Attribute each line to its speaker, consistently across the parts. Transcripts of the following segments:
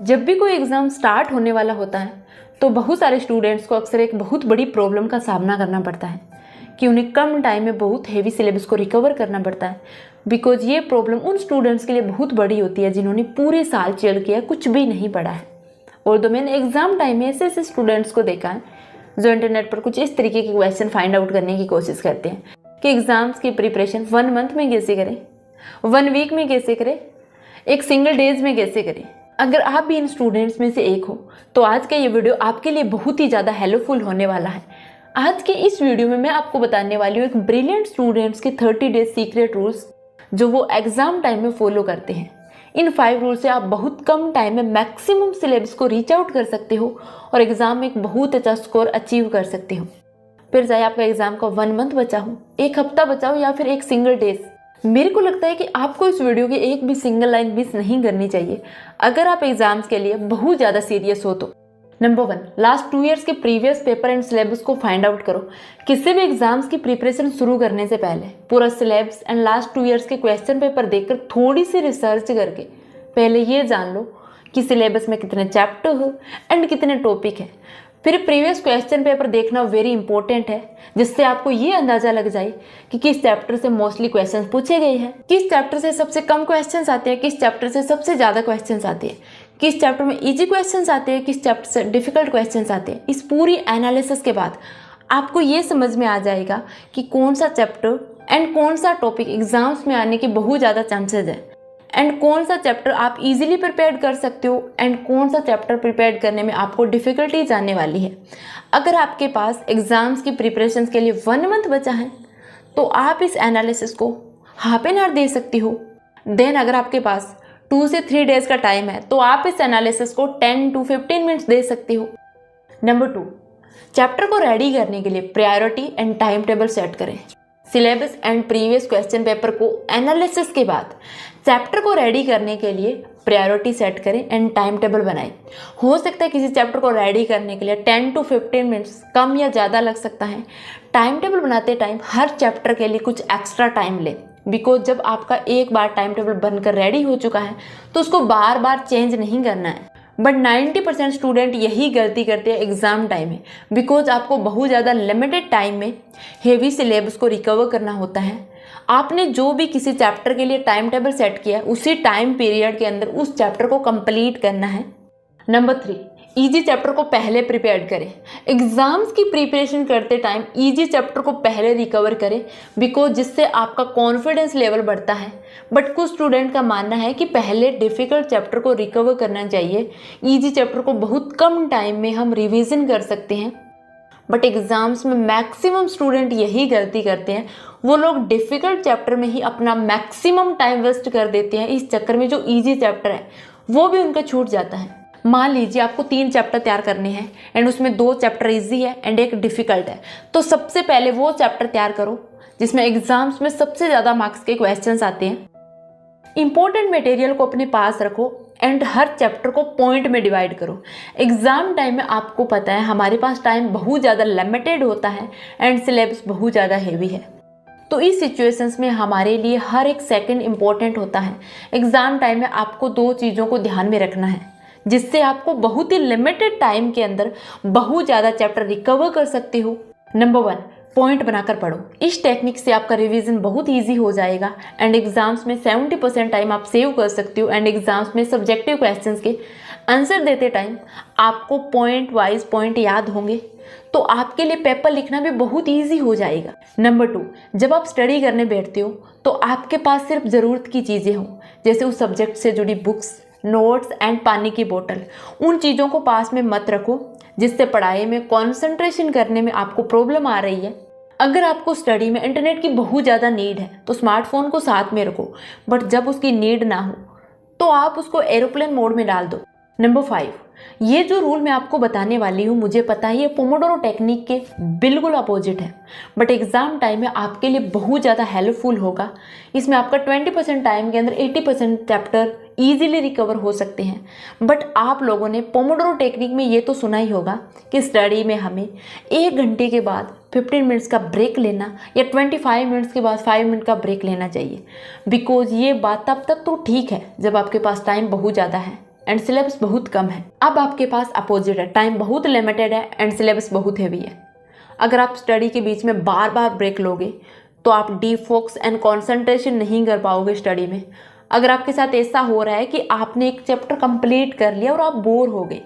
Speaker 1: जब भी कोई एग्ज़ाम स्टार्ट होने वाला होता है तो बहुत सारे स्टूडेंट्स को अक्सर एक बहुत बड़ी प्रॉब्लम का सामना करना पड़ता है कि उन्हें कम टाइम में बहुत हेवी सिलेबस को रिकवर करना पड़ता है। बिकॉज ये प्रॉब्लम उन स्टूडेंट्स के लिए बहुत बड़ी होती है जिन्होंने पूरे साल चिल किया, कुछ भी नहीं पढ़ा है। और तो मैंने एग्ज़ाम टाइम में ऐसे स्टूडेंट्स को देखा है जो इंटरनेट पर कुछ इस तरीके के क्वेश्चन फाइंड आउट करने की कोशिश करते हैं कि एग्ज़ाम्स की प्रिपरेशन 1 मंथ में कैसे करें, 1 वीक में कैसे करें, एक सिंगल डेज में कैसे करें। अगर आप भी इन स्टूडेंट्स में से एक हो तो आज का ये वीडियो आपके लिए बहुत ही ज़्यादा हेल्पफुल होने वाला है। आज के इस वीडियो में मैं आपको बताने वाली हूँ एक ब्रिलियंट स्टूडेंट्स के 30 डेज सीक्रेट रूल्स जो वो एग्ज़ाम टाइम में फॉलो करते हैं। इन 5 रूल से आप बहुत कम टाइम में मैक्सिमम सिलेबस को रीच आउट कर सकते हो और एग्ज़ाम में एक बहुत अच्छा स्कोर अचीव कर सकते हो। फिर चाहे आपका एग्ज़ाम का 1 मंथ बचा हो, 1 हफ्ता बचा हो या फिर एक सिंगल डेज, मेरे को लगता है कि आपको इस वीडियो की एक भी सिंगल लाइन मिस नहीं करनी चाहिए अगर आप एग्जाम्स के लिए बहुत ज़्यादा सीरियस हो तो। नंबर 1, लास्ट 2 ईयर्स के प्रीवियस पेपर एंड सिलेबस को फाइंड आउट करो। किसी भी एग्जाम्स की प्रिपरेशन शुरू करने से पहले पूरा सिलेबस एंड लास्ट 2 ईयर्स के क्वेश्चन पेपर देखकर थोड़ी सी रिसर्च करके पहले ये जान लो कि सिलेबस में कितने चैप्टर हो एंड कितने टॉपिक है। फिर प्रीवियस क्वेश्चन पेपर देखना वेरी इंपॉर्टेंट है जिससे आपको ये अंदाज़ा लग जाए कि किस चैप्टर से मोस्टली क्वेश्चंस पूछे गए हैं, किस चैप्टर से सबसे कम क्वेश्चंस आते हैं, किस चैप्टर से सबसे ज़्यादा क्वेश्चंस आते हैं, किस चैप्टर में इजी क्वेश्चंस आते हैं, किस चैप्टर से डिफिकल्ट क्वेश्चंस आते हैं। इस पूरी एनालिसिस के बाद आपको ये समझ में आ जाएगा कि कौन सा चैप्टर एंड कौन सा टॉपिक एग्जाम्स में आने की बहुत ज़्यादा चांसेस है एंड कौन सा चैप्टर आप इजीली प्रिपेयर कर सकते हो एंड कौन सा चैप्टर प्रिपेयर करने में आपको डिफ़िकल्टीज आने वाली है। अगर आपके पास एग्ज़ाम्स की प्रिपरेशंस के लिए 1 मंथ बचा है तो आप इस एनालिसिस को हाफ एन आवर दे सकती हो। देन अगर आपके पास 2 से 3 डेज़ का टाइम है तो आप इस एनालिसिस को 10 to 15 मिनट्स दे सकती हो। नंबर 2, चैप्टर को रेडी करने के लिए priority and time table set करें। Syllabus and previous question paper को एनालिसिस के बाद चैप्टर को रेडी करने के लिए प्रायोरिटी सेट करें एंड टाइम टेबल बनाएं। हो सकता है किसी चैप्टर को रेडी करने के लिए 10 to 15 मिनट्स कम या ज़्यादा लग सकता है। टाइम टेबल बनाते टाइम हर चैप्टर के लिए कुछ एक्स्ट्रा टाइम लें बिकॉज जब आपका एक बार टाइम टेबल बनकर रेडी हो चुका है तो उसको बार बार चेंज नहीं करना है। बट 90% स्टूडेंट यही गलती करते हैं एग्ज़ाम टाइम में बिकॉज आपको बहुत ज़्यादा लिमिटेड टाइम में हेवी सिलेबस को रिकवर करना होता है। आपने जो भी किसी चैप्टर के लिए टाइम टेबल सेट किया है उसी टाइम पीरियड के अंदर उस चैप्टर को कंप्लीट करना है। नंबर 3, इजी चैप्टर को पहले प्रिपेयर करें। एग्ज़ाम्स की प्रिपरेशन करते टाइम इजी चैप्टर को पहले रिकवर करें बिकॉज जिससे आपका कॉन्फिडेंस लेवल बढ़ता है। बट कुछ स्टूडेंट का मानना है कि पहले डिफ़िकल्ट चैप्टर को रिकवर करना चाहिए, इजी चैप्टर को बहुत कम टाइम में हम रिवीजन कर सकते हैं। बट एग्ज़ाम्स में मैक्सिमम स्टूडेंट यही गलती करते हैं, वो लोग डिफ़िकल्ट चैप्टर में ही अपना मैक्सिमम टाइम वेस्ट कर देते हैं। इस चक्कर में जो ईजी चैप्टर है वो भी उनका छूट जाता है। मान लीजिए आपको 3 चैप्टर तैयार करने हैं एंड उसमें 2 चैप्टर ईजी है एंड एक डिफ़िकल्ट है, तो सबसे पहले वो चैप्टर तैयार करो जिसमें एग्ज़ाम्स में सबसे ज़्यादा मार्क्स के क्वेश्चंस आते हैं। इंपॉर्टेंट मटेरियल को अपने पास रखो एंड हर चैप्टर को पॉइंट में डिवाइड करो। एग्ज़ाम टाइम में आपको पता है हमारे पास टाइम बहुत ज़्यादा लिमिटेड होता है एंड सिलेबस बहुत ज़्यादा हेवी है, तो इस सिचुएशंस में हमारे लिए हर एक सेकंड इम्पोर्टेंट होता है। एग्ज़ाम टाइम में आपको 2 चीज़ों को ध्यान में रखना है जिससे आपको बहुत ही लिमिटेड टाइम के अंदर बहुत ज़्यादा चैप्टर रिकवर कर सकते हो। नंबर 1, पॉइंट बनाकर पढ़ो। इस टेक्निक से आपका रिवीजन बहुत इजी हो जाएगा एंड एग्जाम्स में 70% टाइम आप सेव कर सकते हो एंड एग्जाम्स में सब्जेक्टिव क्वेश्चंस के आंसर देते टाइम आपको पॉइंट वाइज पॉइंट याद होंगे तो आपके लिए पेपर लिखना भी बहुत इजी हो जाएगा। नंबर 2, जब आप स्टडी करने बैठते हो तो आपके पास सिर्फ ज़रूरत की चीज़ें हों जैसे उस सब्जेक्ट से जुड़ी बुक्स, नोट्स एंड पानी की बोतल। उन चीज़ों को पास में मत रखो जिससे पढ़ाई में कंसंट्रेशन करने में आपको प्रॉब्लम आ रही है। अगर आपको स्टडी में इंटरनेट की बहुत ज़्यादा नीड है तो स्मार्टफोन को साथ में रखो, बट जब उसकी नीड ना हो तो आप उसको एरोप्लेन मोड में डाल दो। नंबर 5, ये जो रूल मैं आपको बताने वाली हूँ मुझे पता है ये पोमोडोरो टेक्निक के बिल्कुल अपोजिट है, बट एग्ज़ाम टाइम में आपके लिए बहुत ज़्यादा हेल्पफुल होगा। इसमें आपका 20% टाइम के अंदर 80% चैप्टर ईजिली रिकवर हो सकते हैं। बट आप लोगों ने पोमोडोरो टेक्निक में ये तो सुना ही होगा कि स्टडी में हमें 1 घंटे के बाद 15 मिनट्स का ब्रेक लेना या 25 मिनट्स के बाद 5 मिनट का ब्रेक लेना चाहिए। बिकॉज ये बात तब तक तो ठीक है जब आपके पास टाइम बहुत ज़्यादा है, एंड सिलेबस बहुत कम है। अब आपके पास अपोजिट है, टाइम बहुत लिमिटेड है एंड सिलेबस बहुत हैवी है। अगर आप स्टडी के बीच में बार बार ब्रेक लोगे तो आप डीप फोकस एंड कंसंट्रेशन नहीं कर पाओगे स्टडी में। अगर आपके साथ ऐसा हो रहा है कि आपने एक चैप्टर कंप्लीट कर लिया और आप बोर हो गए,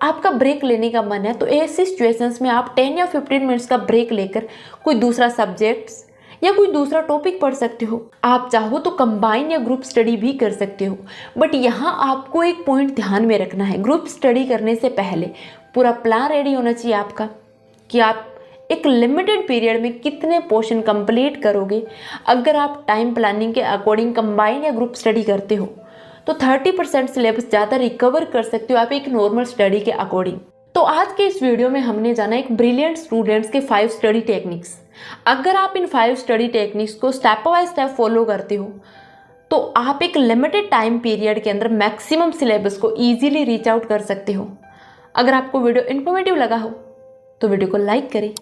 Speaker 1: आपका ब्रेक लेने का मन है, तो ऐसी सिचुएशंस में आप 10 या 15 मिनट्स का ब्रेक लेकर कोई दूसरा सब्जेक्ट्स या कोई दूसरा टॉपिक पढ़ सकते हो। आप चाहो तो कंबाइन या ग्रुप स्टडी भी कर सकते हो। बट यहाँ आपको एक पॉइंट ध्यान में रखना है, ग्रुप स्टडी करने से पहले पूरा प्लान रेडी होना चाहिए आपका कि आप एक लिमिटेड पीरियड में कितने पोर्शन कंप्लीट करोगे। अगर आप टाइम प्लानिंग के अकॉर्डिंग कंबाइन या ग्रुप स्टडी करते हो तो 30% सिलेबस ज़्यादा रिकवर कर सकते हो आप एक नॉर्मल स्टडी के अकॉर्डिंग। तो आज के इस वीडियो में हमने जाना एक ब्रिलियंट स्टूडेंट्स के 5 स्टडी टेक्निक्स। अगर आप इन 5 स्टडी टेक्निक्स को स्टेप बाय स्टेप फॉलो करते हो तो आप एक लिमिटेड टाइम पीरियड के अंदर मैक्सिमम सिलेबस को ईजिली रीच आउट कर सकते हो। अगर आपको वीडियो इन्फॉर्मेटिव लगा हो तो वीडियो को लाइक करें।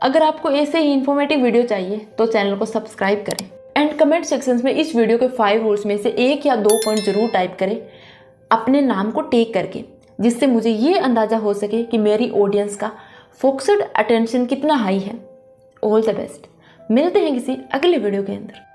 Speaker 1: अगर आपको ऐसे ही इन्फॉर्मेटिव वीडियो चाहिए तो चैनल को सब्सक्राइब करें एंड कमेंट सेक्शंस में इस वीडियो के 5 रूल्स में से 1 या 2 पॉइंट जरूर टाइप करें अपने नाम को टैग करके, जिससे मुझे ये अंदाज़ा हो सके कि मेरी ऑडियंस का फोकस्ड अटेंशन कितना हाई है। All the best. मिलते हैं किसी अगले वीडियो के अंदर।